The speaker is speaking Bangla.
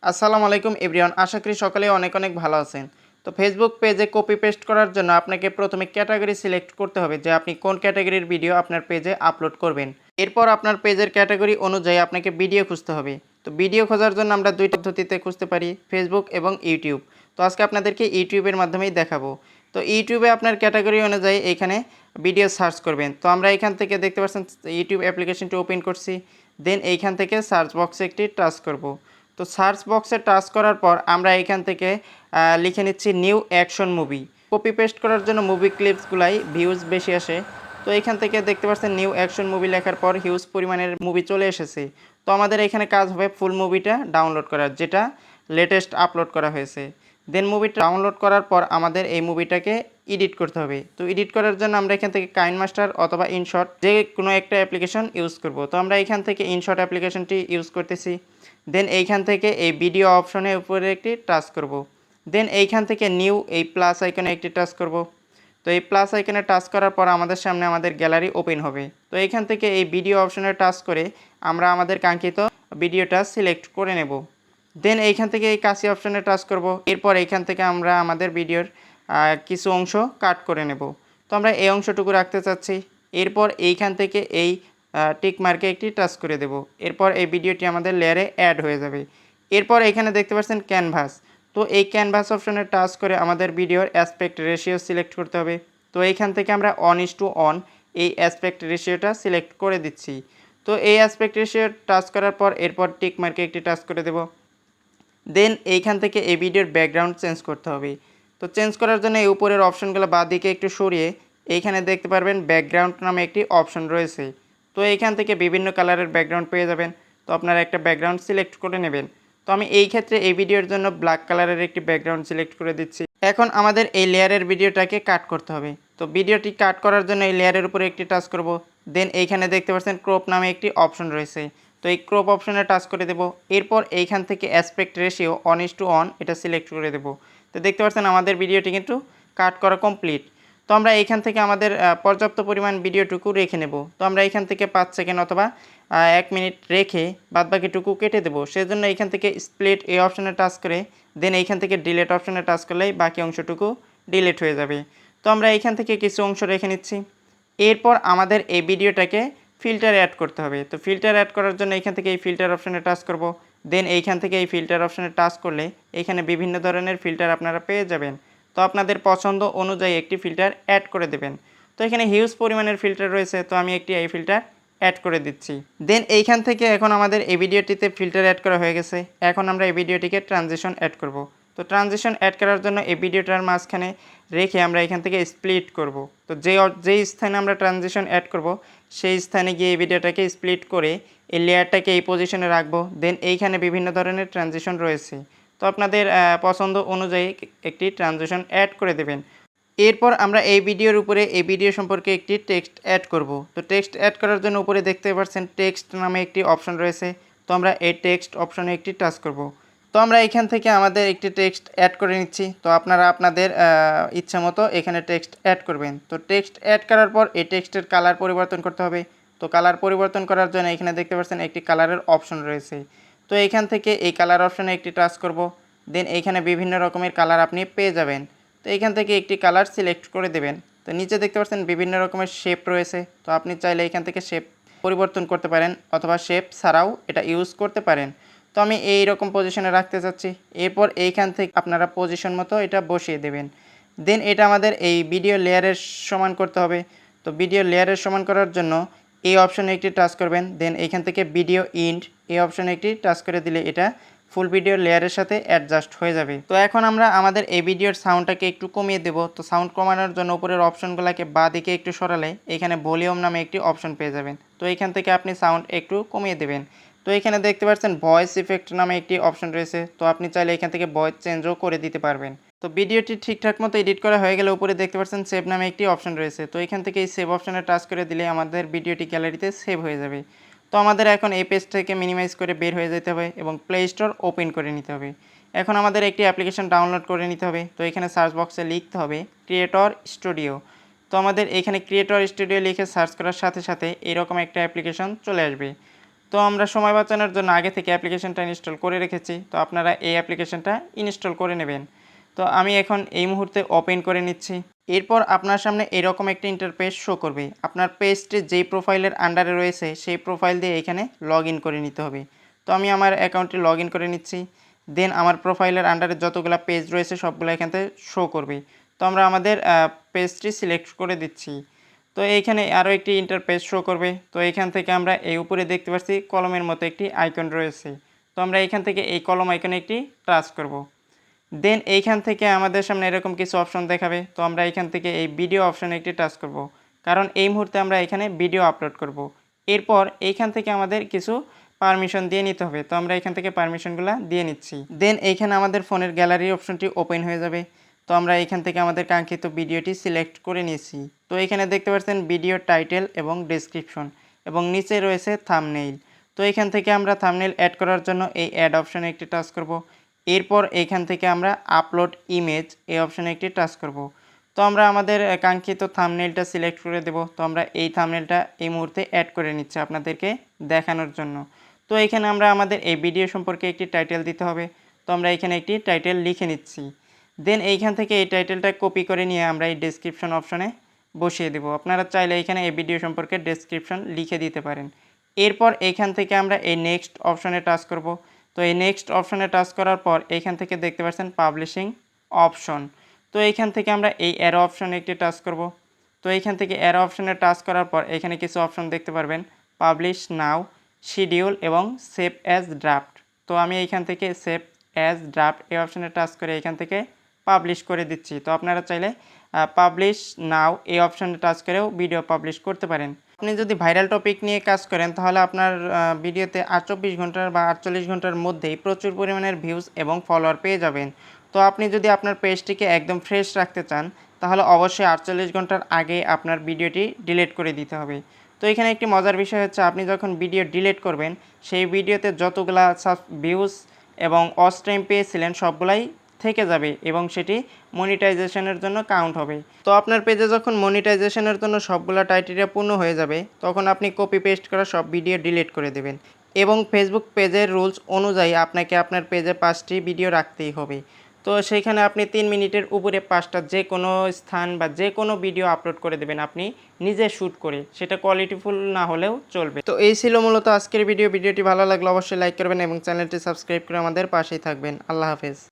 আসসালামু আলাইকুম এভরিওয়ান, আশা করি সকলে অনেক অনেক ভালো আছেন। তো ফেসবুক পেজে কপি পেস্ট করার জন্য আপনাকে প্রথমে ক্যাটাগরি সিলেক্ট করতে হবে যে আপনি কোন ক্যাটাগরির ভিডিও আপনার পেজে আপলোড করবেন। এরপর আপনার পেজের ক্যাটাগরি অনুযায়ী আপনাকে ভিডিও খুঁজতে হবে। তো ভিডিও খোঁজার জন্য আমরা দুই পদ্ধতিতে খুঁজতে পারি, ফেসবুক এবং ইউটিউব। তো আজকে আপনাদেরকে ইউটিউবের মাধ্যমেই দেখাবো। তো ইউটিউবে আপনার ক্যাটাগরি অনুযায়ী এখানে ভিডিও সার্চ করবেন। তো আমরা এখান থেকে দেখতে পাচ্ছেন ইউটিউব অ্যাপ্লিকেশনটি ওপেন করছি। দেন এইখান থেকে সার্চ বক্সে একটি টাচ করব। তো সার্চ বক্সে টাচ করার পর আমরা এখান থেকে লিখে নিচ্ছি new action movie. Copy paste করার জন্য মুভি ক্লিপসগুলাই ভিউজ বেশি আসে। তো এখান থেকে দেখতে পাচ্ছেন নিউ অ্যাকশন মুভি লেখার পর হিউজ পরিমাণের মুভি চলে এসেছে। তো আমাদের এখানে কাজ হবে ফুল মুভিটা ডাউনলোড করার, যেটা লেটেস্ট আপলোড করা হয়েছে। দেন মুভিটা ডাউনলোড করার পর আমাদের এই মুভিটাকে এডিট করতে হবে। তো এডিট করার জন্য আমরা এখান থেকে কাইনমাস্টার অথবা ইনশট যে কোনো একটা অ্যাপ্লিকেশন ইউজ করব। তো আমরা এখান থেকে ইনশট অ্যাপ্লিকেশনটি ইউজ করতেছি। দেন এইখান থেকে এই ভিডিও অপশনের উপরে একটি টাচ করব। দেন এইখান থেকে নিউ এই প্লাস আইকনে একটি টাচ করব। তো এই প্লাস আইকনে টাচ করার পর আমাদের সামনে আমাদের গ্যালারি ওপেন হবে। তো এইখান থেকে এই ভিডিও অপশনে টাচ করে আমরা আমাদের কাঙ্ক্ষিত ভিডিওটা সিলেক্ট করে নেব। দেন এইখান থেকে এই কাশি অপশনে টাচ করব। এরপর এইখান থেকে আমরা আমাদের ভিডিওর কিছু অংশ কাট করে নেব। তো আমরা এই অংশটুকু রাখতে চাচ্ছি। এরপর এইখান থেকে এই টিক মার্কে একটি টাচ করে দেব। এরপর এই ভিডিওটি আমাদের লেয়ারে অ্যাড হয়ে যাবে। এরপর এখানে দেখতে পাচ্ছেন ক্যানভাস। তো এই ক্যানভাস অপশনে টাচ করে আমাদের ভিডিওর অ্যাসপেক্ট রেশিও সিলেক্ট করতে হবে। তো এইখান থেকে আমরা 1:1 এই অ্যাসপেক্ট রেশিওটা সিলেক্ট করে দিচ্ছি। তো এই অ্যাসপেক্ট রেশিও টাচ করার পর এরপর টিক মার্কে একটি টাচ করে দেব। দেন এইখান থেকে এই ভিডিওর ব্যাকগ্রাউন্ড চেঞ্জ করতে হবে। তো চেঞ্জ করার জন্য এই উপরের অপশনগুলো বাঁ দিকে একটু সরিয়ে এইখানে দেখতে পারবেন ব্যাকগ্রাউন্ড নামে একটি অপশন রয়েছে। তো এইখান থেকে বিভিন্ন কালারের ব্যাকগ্রাউন্ড পেয়ে যাবেন। তো আপনারা একটা ব্যাকগ্রাউন্ড সিলেক্ট করে নেবেন। তো আমি এই ক্ষেত্রে এই ভিডিওর জন্য ব্ল্যাক কালারের একটি ব্যাকগ্রাউন্ড সিলেক্ট করে দিচ্ছি। এখন আমাদের এই লেয়ারের ভিডিওটাকে কাট করতে হবে। তো ভিডিওটি কাট করার জন্য এই লেয়ারের উপরে একটি টাচ করব। দেন এইখানে দেখতে পাচ্ছেন ক্রপ নামে একটি অপশন রয়েছে। তো এই ক্রপ অপশনে টাচ করে দেব। এরপর এইখান থেকে অ্যাসপেক্ট রেশিও 1:1 এটা সিলেক্ট করে দেব। তো দেখতে পাচ্ছেন আমাদের ভিডিওটি কিন্তু কাট করা কমপ্লিট। তো আমরা এইখান থেকে আমাদের পর্যাপ্ত পরিমাণ ভিডিওটুকু রেখে নেব। তো আমরা এইখান থেকে 5 সেকেন্ড অথবা 1 মিনিট রেখে বাদবাকিটুকু কেটে দেব। সেজন্য এইখান থেকে স্প্লিট এই অপশনে টাচ করে দেন এইখান থেকে ডিলিট অপশনে টাচ করলেই বাকি অংশটুকু ডিলিট হয়ে যাবে। তো আমরা এইখান থেকে কিছু অংশ রেখে নিচ্ছি। এরপর আমাদের এই ভিডিওটাকে ফিল্টার অ্যাড করতে হবে। তো ফিল্টার অ্যাড করার জন্য এইখান থেকে এই ফিল্টার অপশনে টাচ করব। দেন এইখান থেকে এই ফিল্টার অপশনে টাচ করলে এখানে বিভিন্ন ধরনের ফিল্টার আপনারা পেয়ে যাবেন। তো আপনাদের পছন্দ অনুযায়ী একটি ফিল্টার অ্যাড করে দেবেন। তো এখানে হিউজ পরিমাণের ফিল্টার রয়েছে, তো আমি একটি এই ফিল্টার অ্যাড করে দিচ্ছি। দেন এইখান থেকে এখন আমাদের এই ভিডিওটিতে ফিল্টার অ্যাড করা হয়ে গেছে। এখন আমরা এই ভিডিওটিকে ট্রানজিশন অ্যাড করব। তো ট্রানজিশন অ্যাড করার জন্য এই ভিডিওটার মাঝখানে রেখে আমরা এখান থেকে স্প্লিট করব। তো যেই স্থানে আমরা ট্রানজিশন অ্যাড করব সেই স্থানে গিয়ে এই ভিডিওটাকে স্প্লিট করে এই লেয়ারটাকে এই পজিশনে রাখবো। দেন এইখানে বিভিন্ন ধরনের ট্রানজিশন রয়েছে, তো আপনাদের পছন্দ অনুযায়ী একটি ট্রানজিশন অ্যাড করে দেবেন। এরপর আমরা এই ভিডিওর উপরে এই ভিডিও সম্পর্কে একটি টেক্সট অ্যাড করব। তো টেক্সট অ্যাড করার জন্য উপরে দেখতে পাচ্ছেন টেক্সট নামে একটি অপশন রয়েছে। তো আমরা এই টেক্সট অপশনে একটি টাচ করব। তো আমরা এখান থেকে আমাদের একটি টেক্সট অ্যাড করে নিচ্ছি। তো আপনারা আপনাদের ইচ্ছা মতো এখানে টেক্সট অ্যাড করবেন। তো টেক্সট অ্যাড করার পর এই টেক্সটের কালার পরিবর্তন করতে হবে। তো কালার পরিবর্তন করার জন্য এখানে দেখতে পাচ্ছেন একটি কালারের অপশন রয়েছে। তো এখান থেকে এই কালার অপশনে একটি টাচ করব। দেন এইখানে বিভিন্ন রকমের কালার আপনি পেয়ে যাবেন। তো এইখান থেকে একটি কালার সিলেক্ট করে দেবেন। তো নিচে দেখতে পাচ্ছেন বিভিন্ন রকমের শেপ রয়েছে। তো আপনি চাইলে এখান থেকে শেপ পরিবর্তন করতে পারেন অথবা শেপ ছাড়াও এটা ইউজ করতে পারেন। তো আমি এই রকম পজিশনে রাখতে চাচ্ছি। এরপর এইখান থেকে আপনারা পজিশন মতো এটা বসিয়ে দেবেন। দেন এটা আমাদের এই ভিডিও লেয়ারের সমান করতে হবে। তো ভিডিও লেয়ারের সমান করার জন্য এই অপশনে একটি টাচ করবেন। দেন এইখান থেকে ভিডিও ইন্ড এই অপশনে একটি টাচ করে দিলে এটা ফুল ভিডিও লেয়ারের সাথে অ্যাডজাস্ট হয়ে যাবে। তো এখন আমরা আমাদের এই ভিডিওর সাউন্ডটাকে একটু কমিয়ে দেব। তো সাউন্ড কমানোর জন্য উপরের অপশনগুলোকে বাঁ দিকে একটু সরালে এখানে ভলিউম নামে একটি অপশন পেয়ে যাবেন। তো এখান থেকে আপনি সাউন্ড একটু কমিয়ে দেবেন। তো এখানে দেখতে পাচ্ছেন ভয়েস ইফেক্ট নামে একটি অপশন রয়েছে। তো আপনি চাইলে এখান থেকে ভয়েস চেঞ্জও করে দিতে পারবেন। তো ভিডিওটি ঠিকঠাক মতো এডিট করা হয়ে গেলে উপরে দেখতে পাচ্ছেন সেভ নামে একটি অপশন রয়েছে। তো এখান থেকে এই সেভ অপশনে টাচ করে দিলে আমাদের ভিডিওটি গ্যালারিতে সেভ হয়ে যাবে। তো আমাদের এখন এই পেজ থেকে মিনিমাইজ করে বের হয়ে যেতে হবে এবং প্লে স্টোর ওপেন করে নিতে হবে। এখন আমাদের একটি অ্যাপ্লিকেশন ডাউনলোড করে নিতে হবে। তো এখানে সার্চ বক্সে লিখতে হবে ক্রিয়েটর স্টুডিও। তো আমাদের এখানে ক্রিয়েটর স্টুডিও লিখে সার্চ করার সাথে সাথে এরকম একটা অ্যাপ্লিকেশন চলে আসবে। তো আমরা সময় বাঁচানোর জন্য আগে থেকে অ্যাপ্লিকেশনটা ইনস্টল করে রেখেছি, তো আপনারা এই অ্যাপ্লিকেশনটা ইনস্টল করে নেবেন। তো আমি এখন এই মুহূর্তে ওপেন করে নিচ্ছি। এরপর আপনার সামনে এরকম একটা ইন্টারফেস শো করবে। আপনার পেজটি যেই প্রোফাইলের আন্ডারে রয়েছে সেই প্রোফাইল দিয়ে এখানে লগ ইন করে নিতে হবে। তো আমি আমার অ্যাকাউন্টে লগ ইন করে নিচ্ছি। দেন আমার প্রোফাইলের আন্ডারে যতগুলো পেজ রয়েছে সবগুলো এখান থেকে শো করবে। তো আমরা আমাদের পেজটি সিলেক্ট করে দিচ্ছি। তো এইখানে আরও একটি ইন্টারফেস শো করবে। তো এখান থেকে আমরা এই উপরে দেখতে পাচ্ছি কলমের মতো একটি আইকন রয়েছে। তো আমরা এখান থেকে এই কলম আইকনে একটি টাচ করব। দেন এইখান থেকে আমাদের সামনে এরকম কিছু অপশন দেখাবে। তো আমরা এখান থেকে এই ভিডিও অপশনে একটি টাচ করব, কারণ এই মুহূর্তে আমরা এখানে ভিডিও আপলোড করব। এরপর এইখান থেকে আমাদের কিছু পারমিশন দিয়ে নিতে হবে। তো আমরা এখান থেকে পারমিশনগুলো দিয়ে নিচ্ছি। দেন এইখানে আমাদের ফোনের গ্যালারি অপশনটি ওপেন হয়ে যাবে। তো আমরা এখান থেকে আমাদের কাঙ্ক্ষিত ভিডিওটি সিলেক্ট করে নিয়েছি। তো এখানে দেখতে পাচ্ছেন ভিডিও টাইটেল এবং ডেসক্রিপশন এবং নিচে রয়েছে থাম্বনেইল। তো এখান থেকে আমরা থাম্বনেইল অ্যাড করার জন্য এই অ্যাড অপশনে একটি টাচ করব। এরপর এখান থেকে আমরা আপলোড ইমেজ এই অপশনে একটি টাচ করব। তো আমরা আমাদের কাঙ্ক্ষিত থাম্বনেইলটা সিলেক্ট করে দেব। তো আমরা এই থাম্বনেইলটা এই মুহূর্তে অ্যাড করে নিচ্ছি আপনাদেরকে দেখানোর জন্য। তো এখানে আমরা আমাদের এই ভিডিও সম্পর্কে একটি টাইটেল দিতে হবে। তো আমরা এখানে একটি টাইটেল লিখে নিচ্ছি। দেন এইখান থেকে এই টাইটেলটা কপি করে নিয়ে আমরা এই ডেসক্রিপশন অপশনে বসিয়ে দেব। আপনারা চাইলে এখানে এই ভিডিও সম্পর্কে ডেসক্রিপশন লিখে দিতে পারেন। এরপর এইখান থেকে আমরা এই নেক্সট অপশনে টাচ করব। তো এই নেক্সট অপশনে টাচ করার পর এইখান থেকে দেখতে পাচ্ছেন পাবলিশিং অপশন। তো এইখান থেকে আমরা এই অ্যারো অপশনে একটি টাচ করব। তো এইখান থেকে অ্যারো অপশনে টাচ করার পর এখানে কিছু অপশন দেখতে পারবেন, পাবলিশ নাও, শিডিউল এবং সেভ অ্যাজ ড্রাফট। তো আমি এইখান থেকে সেভ অ্যাজ ড্রাফট এই অপশনে টাচ করে এখান থেকে পাবলিশ করে দিচ্ছি। তো আপনারা চাইলে পাবলিশ নাও এই অপশনে টাচ করেও ভিডিও পাবলিশ করতে পারেন। আপনি যদি ভাইরাল টপিক নিয়ে কাজ করেন তাহলে আপনার ভিডিওতে 24 ঘন্টার বা 48 ঘন্টার মধ্যেই প্রচুর পরিমাণের ভিউজ এবং ফলোয়ার পেয়ে যাবেন। তো আপনি যদি আপনার পেজটিকে একদম ফ্রেশ রাখতে চান তাহলে অবশ্যই 48 ঘন্টার আগে আপনার ভিডিওটি ডিলিট করে দিতে হবে। তো এখানে একটি মজার বিষয় হচ্ছে, আপনি যখন ভিডিও ডিলিট করবেন সেই ভিডিওতে যতগুলা ভিউজ এবং ওয়াচ টাইম পেয়েছিলেন সবগুলাই থেকে যাবে এবং সেটি মনিটাইজেশনের জন্য কাউন্ট হবে। তো আপনার পেজে যখন মনিটাইজেশনের জন্য সবগুলা ক্রাইটেরিয়া পূর্ণ হয়ে যাবে তখন আপনি কপি পেস্ট করা সব ভিডিও ডিলিট করে দেবেন এবং ফেসবুক পেজের রুলস অনুযায়ী আপনাকে আপনার পেজে 5টি ভিডিও রাখতেই হবে। তো সেইখানে আপনি 3 মিনিটের উপরে 5টা যে কোনো স্থান বা যে কোনো ভিডিও আপলোড করে দেবেন আপনি নিজে শ্যুট করে, সেটা কোয়ালিটিফুল না হলেও চলবে। তো এই ছিল মূলত আজকের ভিডিওটি ভালো লাগলে অবশ্যই লাইক করবেন এবং চ্যানেলটি সাবস্ক্রাইব করে আমাদের পাশেই থাকবেন। আল্লাহ হাফেজ।